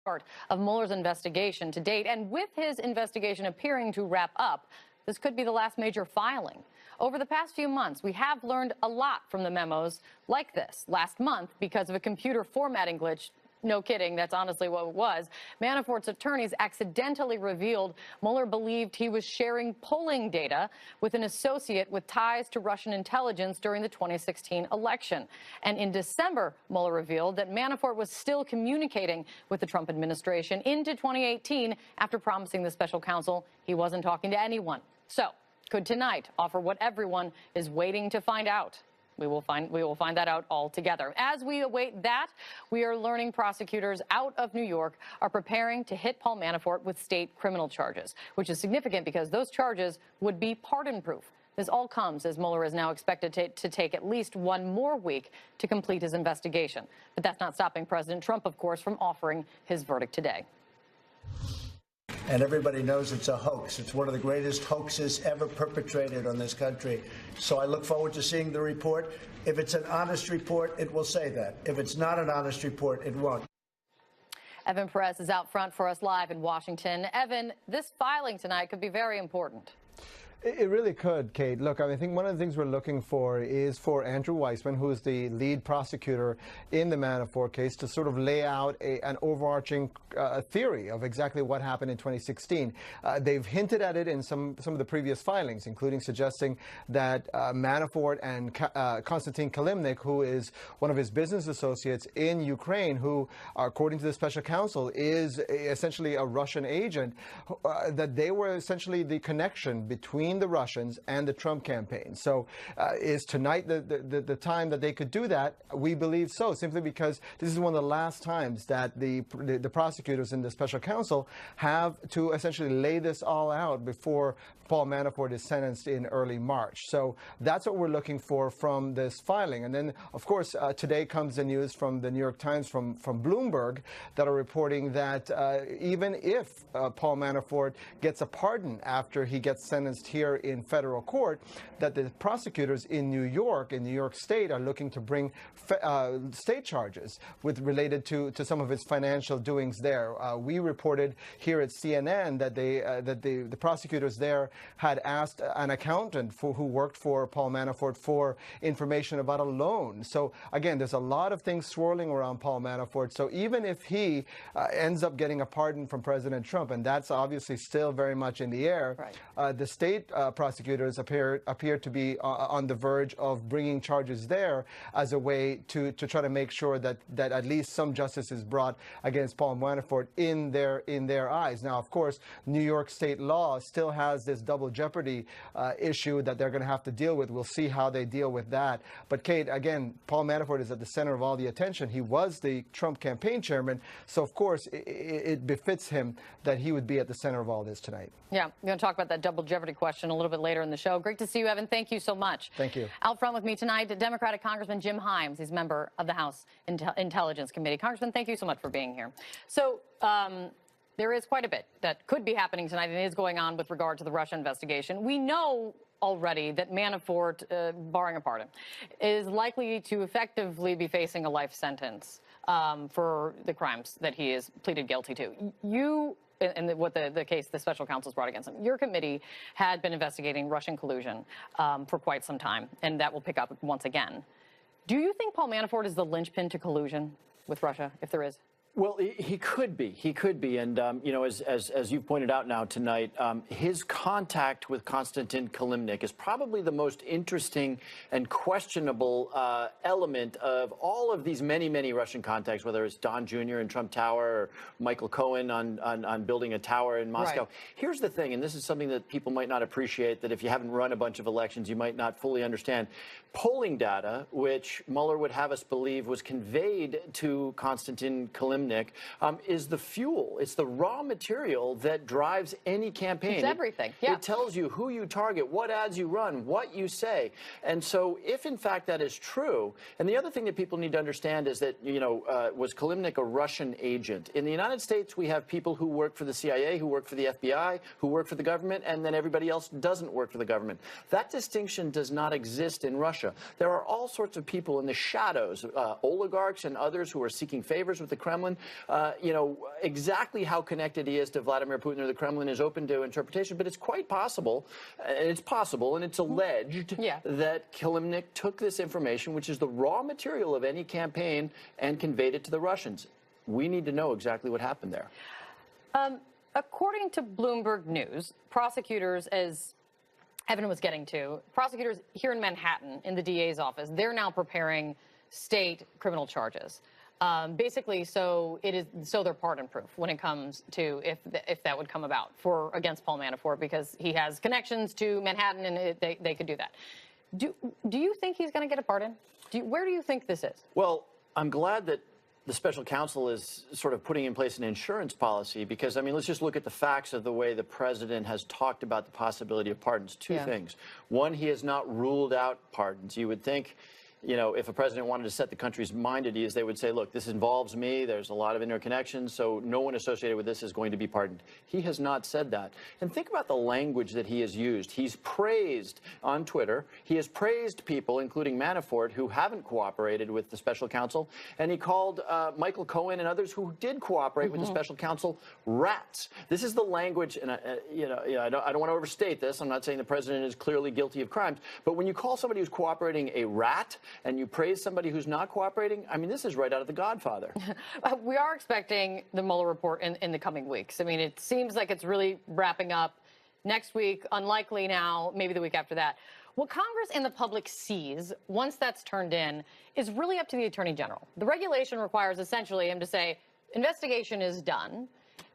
part of Mueller's investigation to date. And with his investigation appearing to wrap up, this could be the last major filing. Over the past few months, we have learned a lot from the memos like this. Last month, because of a computer formatting glitch, no kidding, that's honestly what it was, Manafort's attorneys accidentally revealed Mueller believed he was sharing polling data with an associate with ties to Russian intelligence during the 2016 election. And in December, Mueller revealed that Manafort was still communicating with the Trump administration into 2018 after promising the special counsel he wasn't talking to anyone. So, could tonight offer what everyone is waiting to find out? We will find that out all together. As we await that, we are learning prosecutors out of New York are preparing to hit Paul Manafort with state criminal charges, which is significant because those charges would be pardon-proof. This all comes as Mueller is now expected to take at least one more week to complete his investigation. But that's not stopping President Trump, of course, from offering his verdict today. And everybody knows it's a hoax. It's one of the greatest hoaxes ever perpetrated on this country. So I look forward to seeing the report. If it's an honest report, it will say that. If it's not an honest report, it won't. Evan Perez is out front for us live in Washington. Evan, this filing tonight could be very important. It really could, Kate. Look, I think one of the things we're looking for is for Andrew Weissmann, who is the lead prosecutor in the Manafort case, to sort of lay out an overarching theory of exactly what happened in 2016. They've hinted at it in some of the previous filings, including suggesting that Manafort and Konstantin Kilimnik, who is one of his business associates in Ukraine, who, according to the special counsel, is essentially a Russian agent, that they were essentially the connection between the Russians and the Trump campaign. So is tonight the time that they could do that? We believe so, simply because this is one of the last times that the prosecutors and the special counsel have to essentially lay this all out before Paul Manafort is sentenced in early March. So that's what we're looking for from this filing. And then, of course, today comes the news from the New York Times, from Bloomberg, that are reporting that even if Paul Manafort gets a pardon after he gets sentenced here in federal court, that the prosecutors in New York State, are looking to bring state charges related to some of his financial doings there. We reported here at CNN that the prosecutors there had asked an accountant who worked for Paul Manafort for information about a loan. So again, there's a lot of things swirling around Paul Manafort. So even if he ends up getting a pardon from President Trump, and that's obviously still very much in the air, right, the state prosecutors appear to be on the verge of bringing charges there as a way to try to make sure that at least some justice is brought against Paul Manafort in their eyes. Now, of course, New York state law still has this double jeopardy issue that they're going to have to deal with. We'll see how they deal with that. But Kate, again, Paul Manafort is at the center of all the attention. He was the Trump campaign chairman, so of course it befits him that he would be at the center of all this tonight. Yeah, we're going to talk about that double jeopardy question a little bit later in the show. Great to see you, Evan. Thank you so much. Thank you. Out front with me tonight, Democratic Congressman Jim Himes. He's a member of the House Intelligence Committee. Congressman, thank you so much for being here. So, there is quite a bit that could be happening tonight and is going on with regard to the Russia investigation. We know already that Manafort, barring a pardon, is likely to effectively be facing a life sentence for the crimes that he is pleaded guilty to. And what the case the special counsel's brought against him. Your committee had been investigating Russian collusion for quite some time, and that will pick up once again. Do you think Paul Manafort is the linchpin to collusion with Russia, if there is? Well, he could be. He could be. And, you know, as you pointed out now tonight, his contact with Konstantin Kilimnik is probably the most interesting and questionable element of all of these many, many Russian contacts, whether it's Don Jr. in Trump Tower or Michael Cohen on building a tower in Moscow. Right. Here's the thing, and this is something that people might not appreciate, that if you haven't run a bunch of elections, you might not fully understand. Polling data, which Mueller would have us believe was conveyed to Konstantin Kilimnik, is the fuel. It's the raw material that drives any campaign. It's everything. Yeah. It tells you who you target, what ads you run, what you say. And so if, in fact, that is true, and the other thing that people need to understand is that, you know, was Kilimnik a Russian agent? In the United States, we have people who work for the CIA, who work for the FBI, who work for the government, and then everybody else doesn't work for the government. That distinction does not exist in Russia. There are all sorts of people in the shadows, oligarchs and others who are seeking favors with the Kremlin, Kremlin. Exactly how connected he is to Vladimir Putin or the Kremlin is open to interpretation, but it's quite possible, and it's alleged that Kilimnik took this information, which is the raw material of any campaign, and conveyed it to the Russians. We need to know exactly what happened there. According to Bloomberg News, prosecutors, as Evan was getting to, prosecutors here in Manhattan in the DA's office, they're now preparing state criminal charges. Basically, so they're pardon-proof when it comes to if that would come about against Paul Manafort, because he has connections to Manhattan and they could do that. Do you think he's going to get a pardon? Where do you think this is? Well, I'm glad that the special counsel is sort of putting in place an insurance policy, because, I mean, let's just look at the facts of the way the president has talked about the possibility of pardons. Two things. One, he has not ruled out pardons. You would think, if a president wanted to set the country's mind at ease, they would say, look, this involves me. There's a lot of interconnections, so no one associated with this is going to be pardoned. He has not said that. And think about the language that he has used. He's praised on Twitter. He has praised people, including Manafort, who haven't cooperated with the special counsel. And he called Michael Cohen and others who did cooperate with the special counsel rats. This is the language, and I don't want to overstate this. I'm not saying the president is clearly guilty of crimes. But when you call somebody who's cooperating a rat, and you praise somebody who's not cooperating, I mean, this is right out of The Godfather. We are expecting the Mueller report in the coming weeks. I mean, it seems like it's really wrapping up next week, unlikely now, maybe the week after that. What Congress and the public sees once that's turned in is really up to the Attorney General. The regulation requires essentially him to say, investigation is done,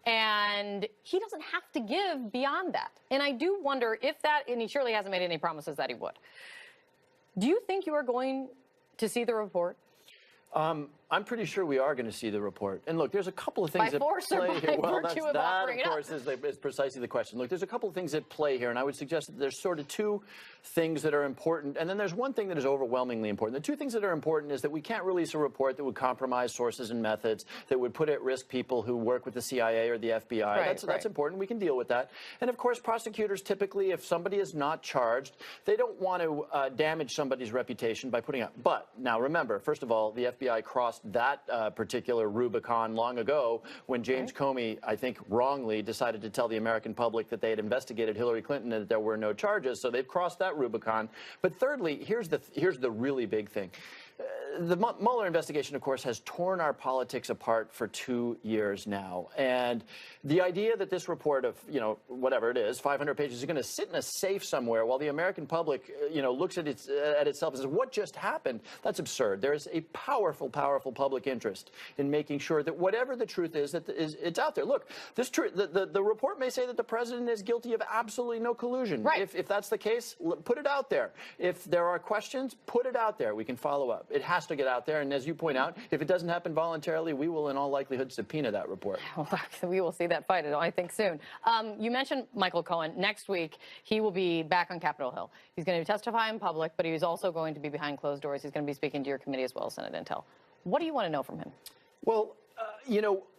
and he doesn't have to give beyond that. And I do wonder if that, and he surely hasn't made any promises that he would. Do you think you are going to see the report? I'm pretty sure we are going to see the report. And look, there's a couple of things by force or by virtue of offering it up? Of course, is precisely the question. Look, there's a couple of things at play here, and I would suggest that there's sort of two things that are important, and then there's one thing that is overwhelmingly important. The two things that are important is that we can't release a report that would compromise sources and methods, that would put at risk people who work with the CIA or the FBI. That's important. We can deal with that. And of course, prosecutors typically, if somebody is not charged, they don't want to damage somebody's reputation by putting up. But now remember, first of all, the FBI crossed that particular Rubicon long ago when James Comey, I think wrongly, decided to tell the American public that they had investigated Hillary Clinton and that there were no charges. So they've crossed that Rubicon. But thirdly, here's the really big thing. The Mueller investigation, of course, has torn our politics apart for 2 years now. And the idea that this report of, whatever it is, 500 pages, is going to sit in a safe somewhere while the American public, looks at itself and says, what just happened? That's absurd. There is a powerful, powerful public interest in making sure that whatever the truth is, it's out there. Look, the report may say that the president is guilty of absolutely no collusion. Right. If that's the case, put it out there. If there are questions, put it out there. We can follow up. It has to get out there, and as you point out, if it doesn't happen voluntarily, we will in all likelihood subpoena that report. Well, we will see that fight, I think, soon. You mentioned Michael Cohen. Next week, he will be back on Capitol Hill. He's going to testify in public, but he's also going to be behind closed doors. He's going to be speaking to your committee as well, Senate Intel. What do you want to know from him? Well,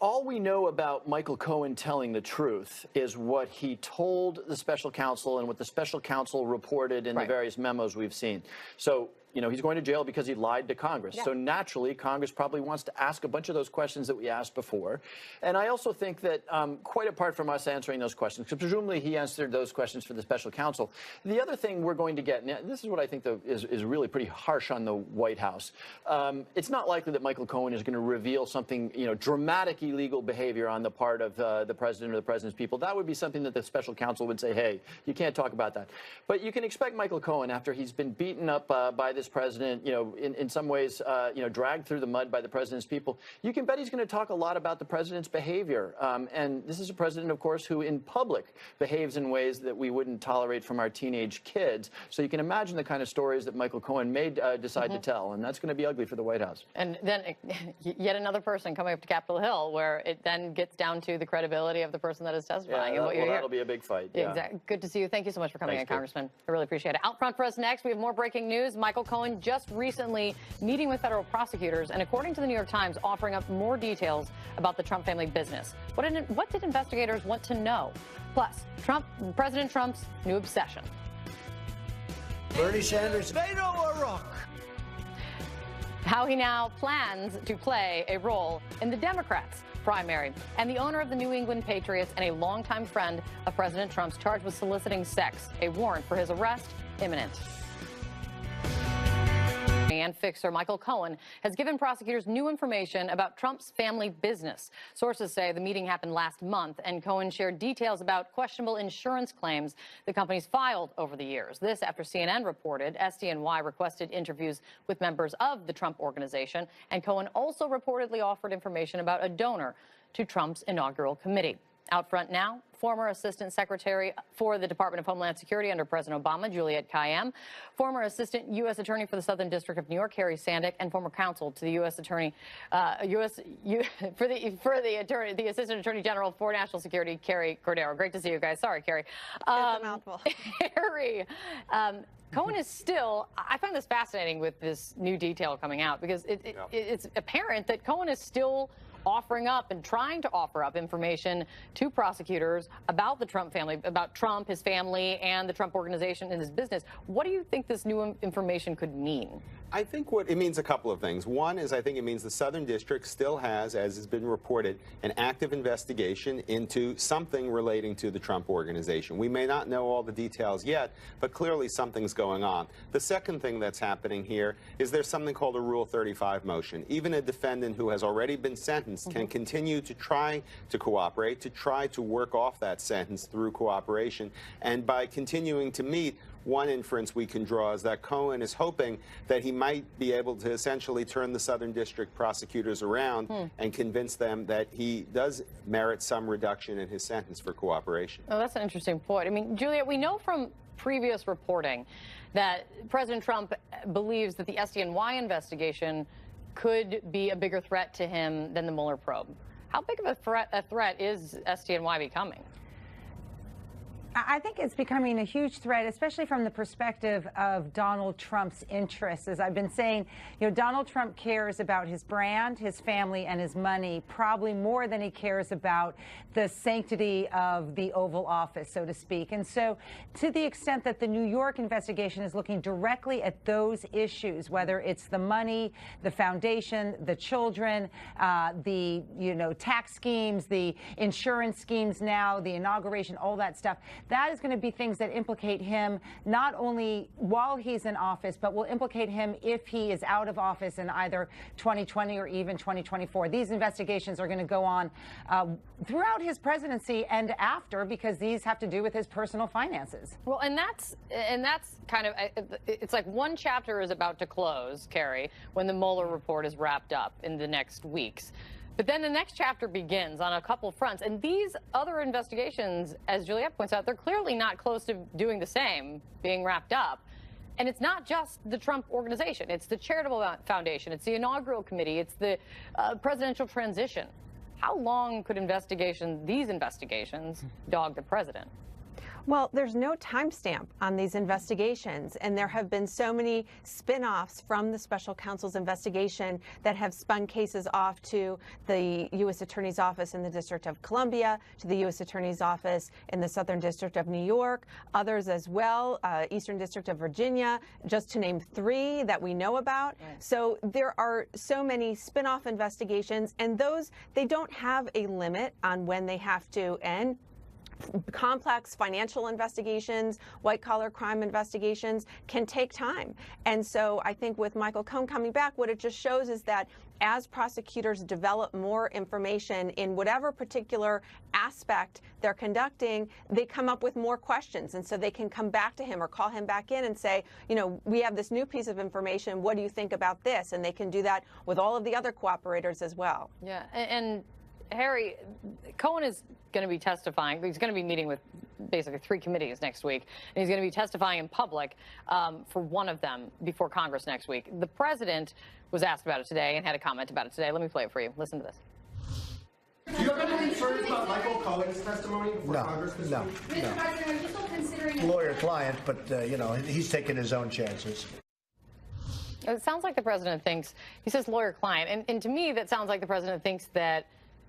all we know about Michael Cohen telling the truth is what he told the special counsel and what the special counsel reported in the various memos we've seen. So, he's going to jail because he lied to Congress. So naturally, Congress probably wants to ask a bunch of those questions that we asked before. And I also think that quite apart from us answering those questions, because presumably he answered those questions for the special counsel, the other thing we're going to get, and this is what I think is really pretty harsh on the White House. It's not likely that Michael Cohen is going to reveal something, dramatic illegal behavior on the part of the president or the president's people. That would be something that the special counsel would say, hey, you can't talk about that. But you can expect Michael Cohen, after he's been beaten up by this president, in some ways, dragged through the mud by the president's people, you can bet he's going to talk a lot about the president's behavior. And this is a president, of course, who in public behaves in ways that we wouldn't tolerate from our teenage kids. So you can imagine the kind of stories that Michael Cohen may decide to tell, and that's going to be ugly for the White House. And then yet another person coming up to Capitol Hill, where it then gets down to the credibility of the person that is testifying. And what you're that'll be a big fight. Yeah. Exactly. Good to see you. Thank you so much for coming in, Thanks, Congressman. I really appreciate it. Out front for us next, we have more breaking news. Michael Cohen just recently meeting with federal prosecutors, and according to the New York Times, offering up more details about the Trump family business. What did investigators want to know? Plus, President Trump's new obsession. Bernie Sanders. They know a rock. how he now plans to play a role in the Democrats' primary. And the owner of the New England Patriots and a longtime friend of President Trump's charged with soliciting sex. A warrant for his arrest imminent. And fixer Michael Cohen has given prosecutors new information about Trump's family business. Sources say the meeting happened last month, and Cohen shared details about questionable insurance claims the companies filed over the years. This after CNN reported SDNY requested interviews with members of the Trump Organization, and Cohen also reportedly offered information about a donor to Trump's inaugural committee. Out front now, former Assistant Secretary for the Department of Homeland Security under President Obama, Juliette Kayyem, former Assistant U.S. Attorney for the Southern District of New York, Harry Sandick, and former counsel to the U.S. Attorney, the Assistant Attorney General for National Security, Carrie Cordero. Great to see you guys. Sorry, Carrie. It's a mouthful. Harry. Cohen is still, I find this fascinating with this new detail coming out, because it's apparent that Cohen is still offering up and trying to offer up information to prosecutors about the Trump family, about Trump, his family, and the Trump Organization and his business. What do you think this new information could mean? I think what it means a couple of things. One is I think it means the Southern District still has, as has been reported, an active investigation into something relating to the Trump Organization. We may not know all the details yet, but clearly something's going on. The second thing that's happening here is there's something called a Rule 35 motion. Even a defendant who has already been sentenced can continue to try to cooperate, to try to work off that sentence through cooperation. And by continuing to meet, one inference we can draw is that Cohen is hoping that he might be able to essentially turn the Southern District prosecutors around and convince them that he does merit some reduction in his sentence for cooperation. Oh, that's an interesting point. I mean, Juliette, we know from previous reporting that President Trump believes that the SDNY investigation could be a bigger threat to him than the Mueller probe. How big of a threat is SDNY becoming? I think it's becoming a huge threat, especially from the perspective of Donald Trump's interests. As I've been saying, you know, Donald Trump cares about his brand, his family, and his money probably more than he cares about the sanctity of the Oval Office, so to speak. And so to the extent that the New York investigation is looking directly at those issues, whether it's the money, the foundation, the children, the, you know, tax schemes, the insurance schemes now, the inauguration, all that stuff, that is going to be things that implicate him not only while he's in office, but will implicate him if he is out of office in either 2020 or even 2024. These investigations are going to go on throughout his presidency and after, because these have to do with his personal finances. Well, and that's kind of, it's like one chapter is about to close, Carrie, when the Mueller report is wrapped up in the next weeks. But then the next chapter begins on a couple fronts. And these other investigations, as Juliette points out, they're clearly not close to doing the same, being wrapped up. And it's not just the Trump Organization. It's the Charitable Foundation. It's the inaugural committee. It's the presidential transition. How long could these investigations dog the president? Well, there's no timestamp on these investigations, and there have been so many spin-offs from the special counsel's investigation that have spun cases off to the U.S. Attorney's Office in the District of Columbia, to the U.S. Attorney's Office in the Southern District of New York, others as well, Eastern District of Virginia, just to name three that we know about. Right. So there are so many spin-off investigations, and those, they don't have a limit on when they have to end. Complex financial investigations, white-collar crime investigations can take time. And so I think with Michael Cohen coming back, what it just shows is that as prosecutors develop more information in whatever particular aspect they're conducting, they come up with more questions. And so they can come back to him or call him back in and say, you know, we have this new piece of information. What do you think about this? And they can do that with all of the other cooperators as well. Yeah. And Harry, Cohen is going to be testifying. He's going to be meeting with basically 3 committees next week, and he's going to be testifying in public for one of them before Congress next week. The president was asked about it today and had a comment about it today. Let me play it for you. Listen to this. Do you have any concerns about Michael Cohen's testimony before Congress this week? No. Mr. President, are you still considering Lawyer-client, but, you know, he's taking his own chances. It sounds like the president thinks, he says lawyer-client, and to me that sounds like the president thinks that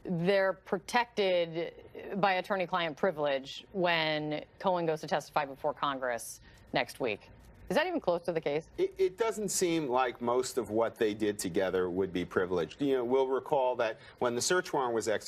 they're protected by attorney-client privilege when Cohen goes to testify before Congress next week. Is that even close to the case? It doesn't seem like most of what they did together would be privileged. You know, we'll recall that when the search warrant was executed,